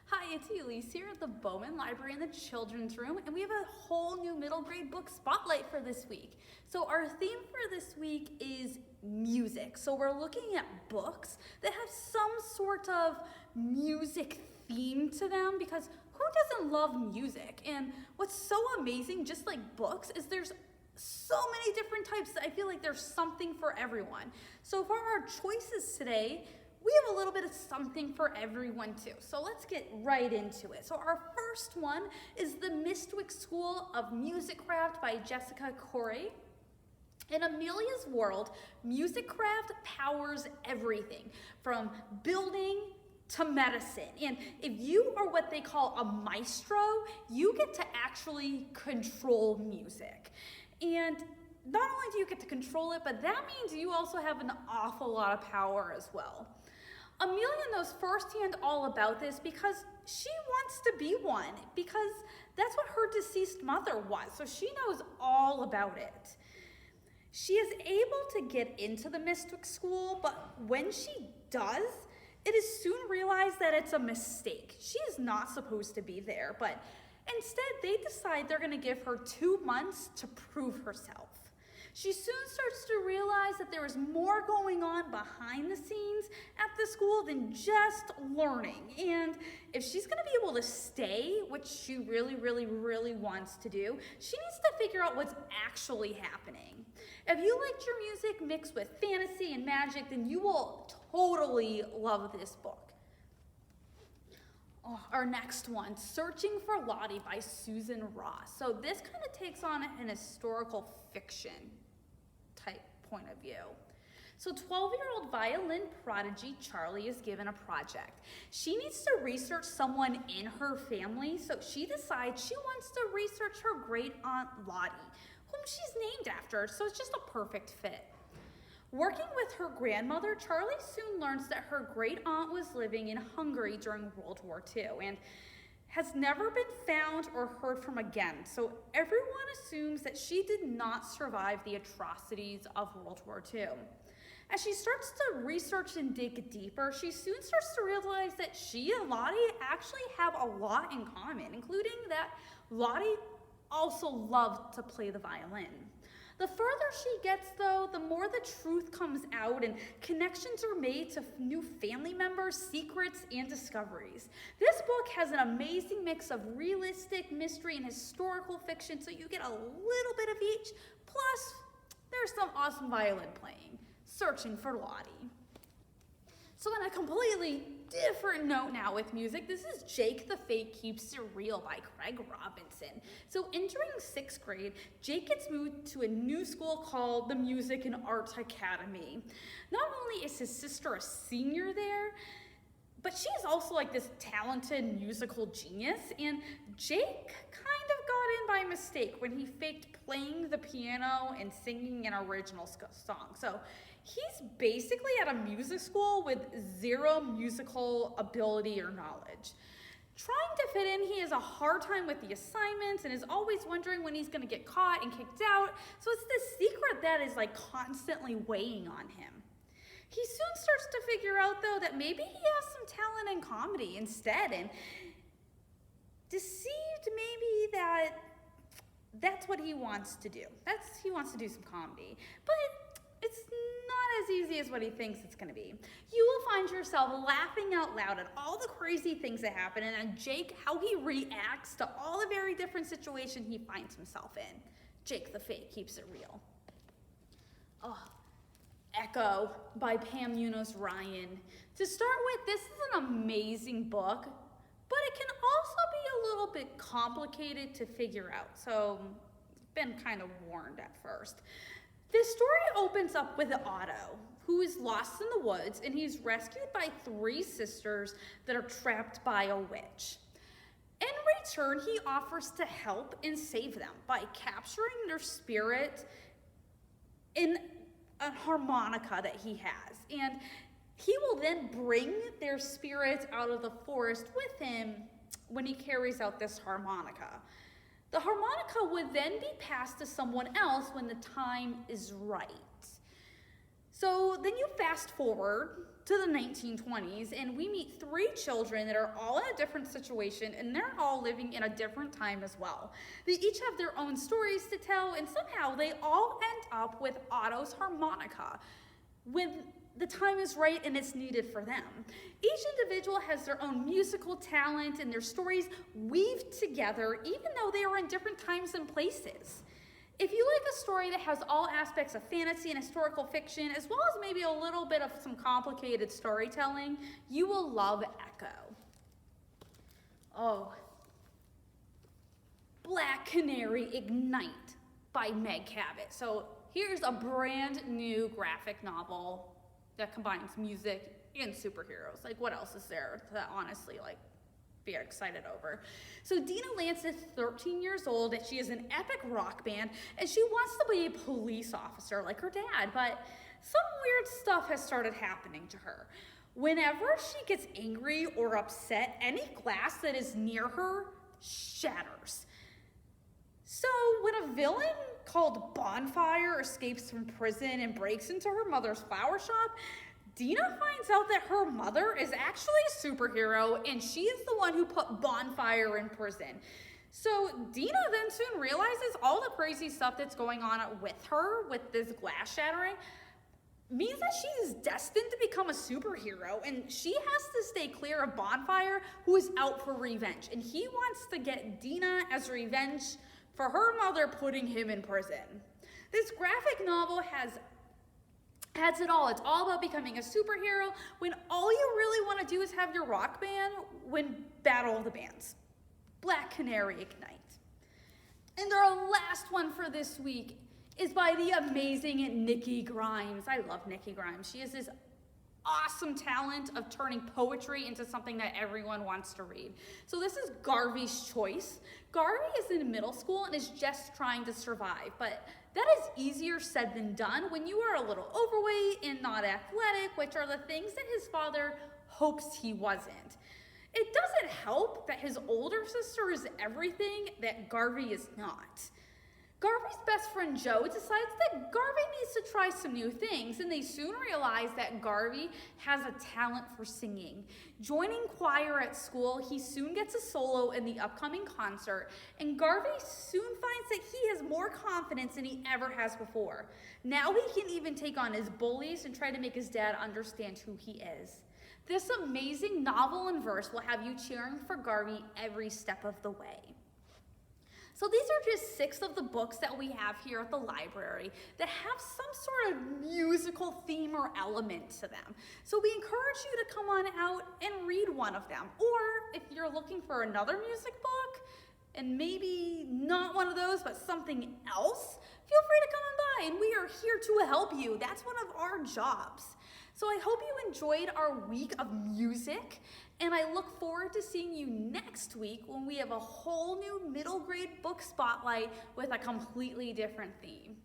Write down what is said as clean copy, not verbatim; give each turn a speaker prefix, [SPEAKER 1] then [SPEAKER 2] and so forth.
[SPEAKER 1] Hi, it's Elise here at the Bowman Library in the Children's Room, and we have a whole new middle grade book spotlight for this week. So our theme for this week is music. So we're looking at books that have some sort of music theme to them because who doesn't love music? And what's so amazing, just like books, is there's so many different types that I feel like there's something for everyone. So for our choices today, we have a little bit of something for everyone too. So let's get right into it. So our first one is The Mistwick School of Musicraft by Jessica Corey. In Amelia's world, musicraft powers everything from building to medicine. And if you are what they call a maestro, you get to actually control music. And not only do you get to control it, but that means you also have an awful lot of power as well. Amelia knows firsthand all about this because she wants to be one, because that's what her deceased mother was, so she knows all about it. She is able to get into the Mistwick School, but when she does, it is soon realized that it's a mistake. She is not supposed to be there, but instead they decide they're going to give her 2 months to prove herself. She soon starts to realize that there is more going on behind the scenes at the school than just learning. And if she's going to be able to stay, which she really wants to do, she needs to figure out what's actually happening. If you liked your music mixed with fantasy and magic, then you will totally love this book. Our next one, Searching for Lottie by Susan Ross. So this kind of takes on an historical fiction type point of view. So 12-year-old violin prodigy Charlie is given a project. She needs to research someone in her family, so she decides she wants to research her great aunt Lottie, whom she's named after, so it's just a perfect fit. Working with her grandmother, Charlie soon learns that her great aunt was living in Hungary during World War II and has never been found or heard from again. So everyone assumes that she did not survive the atrocities of World War II. As she starts to research and dig deeper, she soon starts to realize that she and Lottie actually have a lot in common, including that Lottie also loved to play the violin. The further she gets, though, the more the truth comes out and connections are made to new family members, secrets, and discoveries. This book has an amazing mix of realistic, mystery, and historical fiction, so you get a little bit of each, plus there's some awesome violin playing. Searching for Lottie. So on a completely different note now with music, this is Jake the Fate Keeps It Real by Craig Robinson. So entering 6th grade, Jake gets moved to a new school called the Music and Arts Academy. Not only is his sister a senior there, but she is also like this talented musical genius, and Jake kind of got in by mistake when he faked playing the piano and singing an original song. So he's basically at a music school with zero musical ability or knowledge. Trying to fit in, he has a hard time with the assignments and is always wondering when he's gonna get caught and kicked out. So it's this secret that is like constantly weighing on him. He soon starts to figure out though that maybe he has some talent in comedy instead, and deceived maybe that that's what he wants to do. He wants to do some comedy. But it's not as easy as what he thinks it's going to be. You will find yourself laughing out loud at all the crazy things that happen, and at Jake, how he reacts to all the very different situations he finds himself in. Jake the Fate Keeps It Real. Echo by Pam Munoz Ryan. To start with, this is an amazing book, but it can also be a little bit complicated to figure out, so been kind of warned at first. This story opens up with Otto, who is lost in the woods, and he's rescued by 3 sisters that are trapped by a witch. In return, he offers to help and save them by capturing their spirit in a harmonica that he has. And he will then bring their spirits out of the forest with him when he carries out this harmonica. The harmonica would then be passed to someone else when the time is right. So then you fast forward to the 1920s, and we meet 3 children that are all in a different situation, and they're all living in a different time as well. They each have their own stories to tell, and somehow they all end up with Otto's harmonica when the time is right and it's needed for them. Each individual has their own musical talent, and their stories weave together even though they are in different times and places. If you like a story that has all aspects of fantasy and historical fiction, as well as maybe a little bit of some complicated storytelling, you will love Echo. Oh, Black Canary Ignite by Meg Cabot. So here's a brand new graphic novel that combines music and superheroes. Like, what else is there to honestly, like, be excited over? So Dina Lance is 13 years old, and she is an epic rock band, and she wants to be a police officer like her dad, but some weird stuff has started happening to her. Whenever she gets angry or upset, any glass that is near her shatters. So when a villain called Bonfire escapes from prison and breaks into her mother's flower shop, Dina finds out that her mother is actually a superhero, and she is the one who put Bonfire in prison. So Dina then soon realizes all the crazy stuff that's going on with her, with this glass shattering, means that she is destined to become a superhero, and she has to stay clear of Bonfire, who is out for revenge. And he wants to get Dina as revenge for her mother putting him in prison. This graphic novel has it all. It's all about becoming a superhero when all you really want to do is have your rock band win Battle of the Bands. Black Canary Ignite. And our last one for this week is by the amazing Nikki Grimes. I love Nikki Grimes. She has this awesome talent of turning poetry into something that everyone wants to read. So this is Garvey's Choice. Garvey is in middle school and is just trying to survive, but that is easier said than done when you are a little overweight and not athletic, which are the things that his father hopes he wasn't. It doesn't help that his older sister is everything that Garvey is not. Garvey's best friend Joe decides that Garvey needs to try some new things, and they soon realize that Garvey has a talent for singing. Joining choir at school, he soon gets a solo in the upcoming concert, and Garvey soon finds that he has more confidence than he ever has before. Now he can even take on his bullies and try to make his dad understand who he is. This amazing novel and verse will have you cheering for Garvey every step of the way. So these are just 6 of the books that we have here at the library that have some sort of musical theme or element to them. So we encourage you to come on out and read one of them. Or if you're looking for another music book, and maybe not one of those, but something else, feel free to come on by, and we are here to help you. That's one of our jobs. So I hope you enjoyed our week of music, and I look forward to seeing you next week when we have a whole new middle grade book spotlight with a completely different theme.